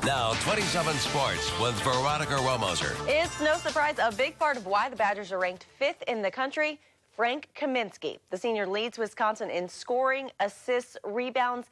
Now, 27 Sports with Veronica Rohrmoser. It's no surprise, a big part of why the Badgers are ranked 5th in the country. Frank Kaminsky, the senior, leads Wisconsin in scoring, assists, rebounds,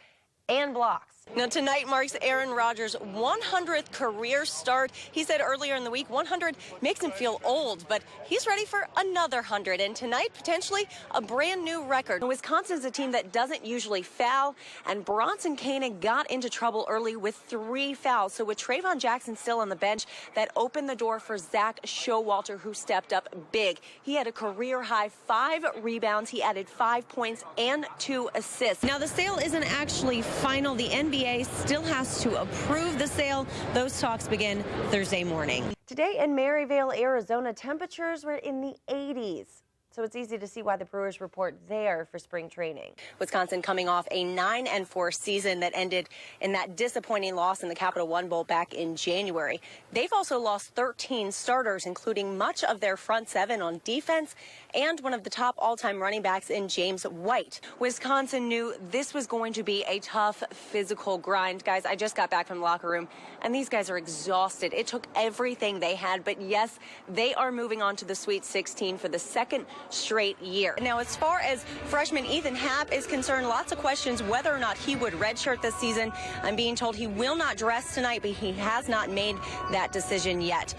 and blocks. Now, tonight marks Aaron Rodgers' 100th career start. He said earlier in the week 100 makes him feel old, but he's ready for another 100. And tonight, potentially a brand new record. Wisconsin is a team that doesn't usually foul, and Bronson Koenig got into trouble early with 3 fouls. So with Trayvon Jackson still on the bench, that opened the door for Zach Showalter, who stepped up big. He had a career-high 5 rebounds. He added 5 points and 2 assists. Now, the sale isn't actually final. The NBA still has to approve the sale. Those talks begin Thursday morning. Today in Maryvale, Arizona, temperatures were in the 80s. So it's easy to see why the Brewers report there for spring training. Wisconsin coming off a 9-4 season that ended in that disappointing loss in the Capital One Bowl back in January. They've also lost 13 starters, including much of their front 7 on defense and one of the top all-time running backs in James White. Wisconsin knew this was going to be a tough physical grind. Guys, I just got back from the locker room, and these guys are exhausted. It took everything they had, but yes, they are moving on to the Sweet 16 for the second straight year. Now, as far as freshman Ethan Happ is concerned, lots of questions whether or not he would redshirt this season. I'm being told he will not dress tonight, but he has not made that decision yet.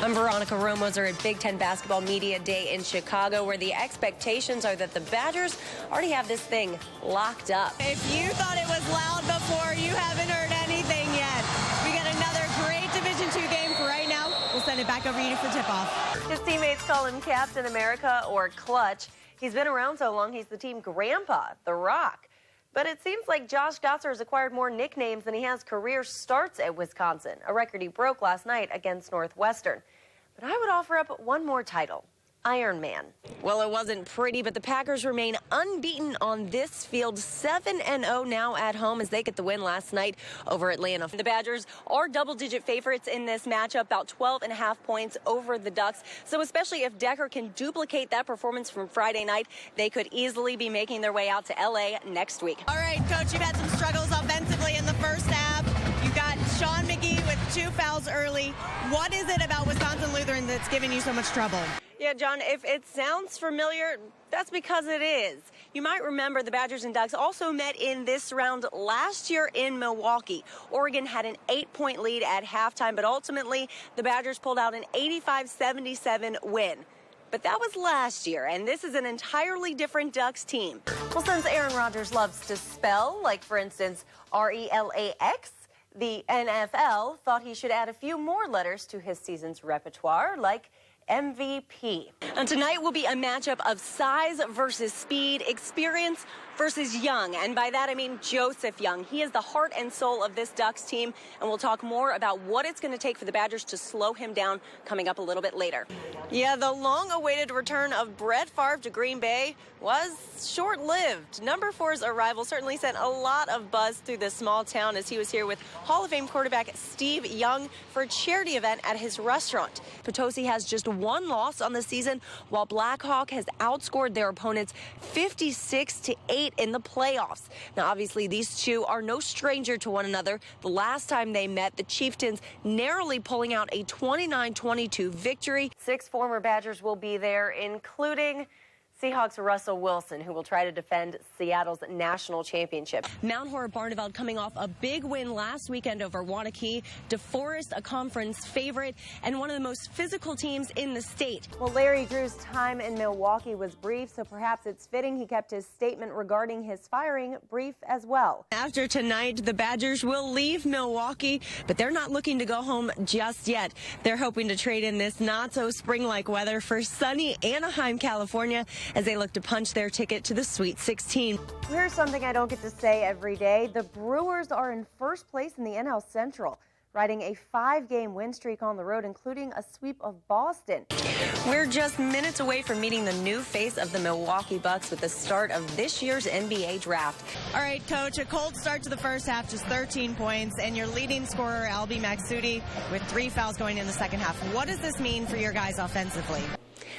I'm Veronica Rohrmoser at Big Ten Basketball Media Day in Chicago, where the expectations are that the Badgers already have this thing locked up. If you thought it was loud before, you haven't heard anything yet. We got another great Division II game for right now. We'll send it back over to you for tip-off. His teammates call him Captain America or Clutch. He's been around so long, he's the team grandpa, The Rock. But it seems like Josh Gotzer has acquired more nicknames than he has career starts at Wisconsin, a record he broke last night against Northwestern. But I would offer up one more title. Iron Man. Well, it wasn't pretty, but the Packers remain unbeaten on this field, 7-0 now at home as they get the win last night over Atlanta. The Badgers are double-digit favorites in this matchup, about 12.5 points over the Ducks. So especially if Decker can duplicate that performance from Friday night, they could easily be making their way out to L.A. next week. All right, Coach, you've had some struggles offensively in the first half. You got Sean McGee with 2 fouls early. What is it about Wisconsin Lutheran that's giving you so much trouble? Yeah, John, if it sounds familiar, that's because it is. You might remember the Badgers and Ducks also met in this round last year in Milwaukee. Oregon had an 8-point lead at halftime, but ultimately the Badgers pulled out an 85-77 win. But that was last year, and this is an entirely different Ducks team. Well, since Aaron Rodgers loves to spell, like, for instance, RELAX, the NFL thought he should add a few more letters to his season's repertoire, like MVP. And tonight will be a matchup of size versus speed, experience versus young. And by that, I mean Joseph Young. He is the heart and soul of this Ducks team, and we'll talk more about what it's going to take for the Badgers to slow him down coming up a little bit later. Yeah, the long-awaited return of Brett Favre to Green Bay was short-lived. Number 4's arrival certainly sent a lot of buzz through this small town as he was here with Hall of Fame quarterback Steve Young for a charity event at his restaurant. Potosi has just 1 loss on the season, while Blackhawk has outscored their opponents 56-8 in the playoffs. Now, obviously, these two are no stranger to one another. The last time they met, the Chieftains narrowly pulling out a 29-22 victory. 6 former Badgers will be there, including Seahawks Russell Wilson, who will try to defend Seattle's national championship. Mount Horeb-Barneveld coming off a big win last weekend over Waunakee. DeForest, a conference favorite, and one of the most physical teams in the state. Well, Larry Drew's time in Milwaukee was brief, so perhaps it's fitting he kept his statement regarding his firing brief as well. After tonight, the Badgers will leave Milwaukee, but they're not looking to go home just yet. They're hoping to trade in this not-so-spring-like weather for sunny Anaheim, California, as they look to punch their ticket to the Sweet 16. Here's something I don't get to say every day. The Brewers are in first place in the NL Central, riding a 5-game win streak on the road, including a sweep of Boston. We're just minutes away from meeting the new face of the Milwaukee Bucks with the start of this year's NBA draft. All right, Coach, a cold start to the first half, just 13 points, and your leading scorer, Albie Maksudi, with 3 fouls going in the second half. What does this mean for your guys offensively?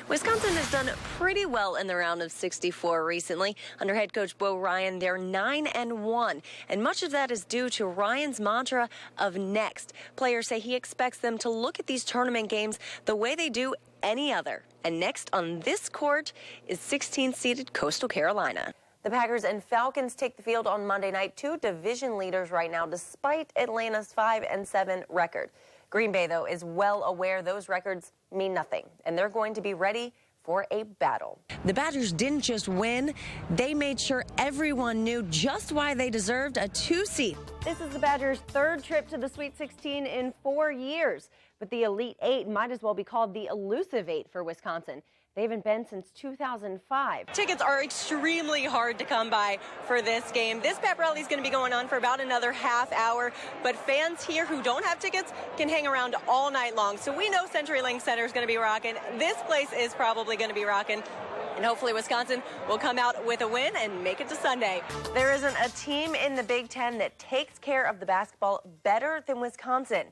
Wisconsin has done pretty well in the round of 64 recently. Under head coach Bo Ryan, they're 9-1, and much of that is due to Ryan's mantra of next. Players say he expects them to look at these tournament games the way they do any other. And next on this court is 16th-seeded Coastal Carolina. The Packers and Falcons take the field on Monday night, two division leaders right now, despite Atlanta's 5-7 record. Green Bay, though, is well aware those records mean nothing, and they're going to be ready for a battle. The Badgers didn't just win, they made sure everyone knew just why they deserved a 2 seed. This is the Badgers' third trip to the Sweet 16 in 4 years, but the Elite Eight might as well be called the Elusive Eight for Wisconsin. They haven't been since 2005. Tickets are extremely hard to come by for this game. This pep rally is going to be going on for about another half hour, but fans here who don't have tickets can hang around all night long. So we know CenturyLink Center is going to be rocking. This place is probably going to be rocking. And hopefully Wisconsin will come out with a win and make it to Sunday. There isn't a team in the Big Ten that takes care of the basketball better than Wisconsin.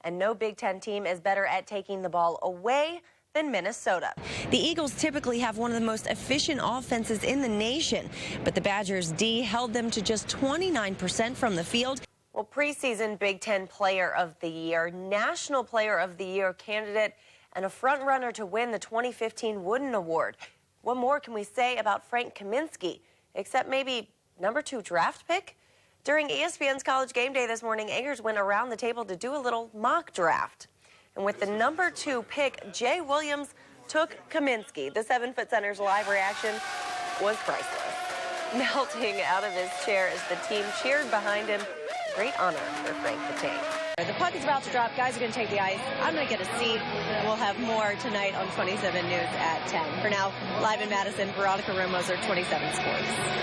And no Big Ten team is better at taking the ball away than Minnesota. The Eagles typically have one of the most efficient offenses in the nation, but the Badgers' D held them to just 29% from the field. Well, preseason Big Ten Player of the Year, National Player of the Year candidate, and a front-runner to win the 2015 Wooden Award. What more can we say about Frank Kaminsky, except maybe #2 draft pick? During ESPN's College Game Day this morning, Eggers went around the table to do a little mock draft. And with the #2 pick, Jay Williams took Kaminsky. The 7-foot center's live reaction was priceless. Melting out of his chair as the team cheered behind him. Great honor for Frank the Tank. The puck is about to drop. Guys are going to take the ice. I'm going to get a seat. We'll have more tonight on 27 News at 10. For now, live in Madison, Veronica Rohrmoser, 27 Sports.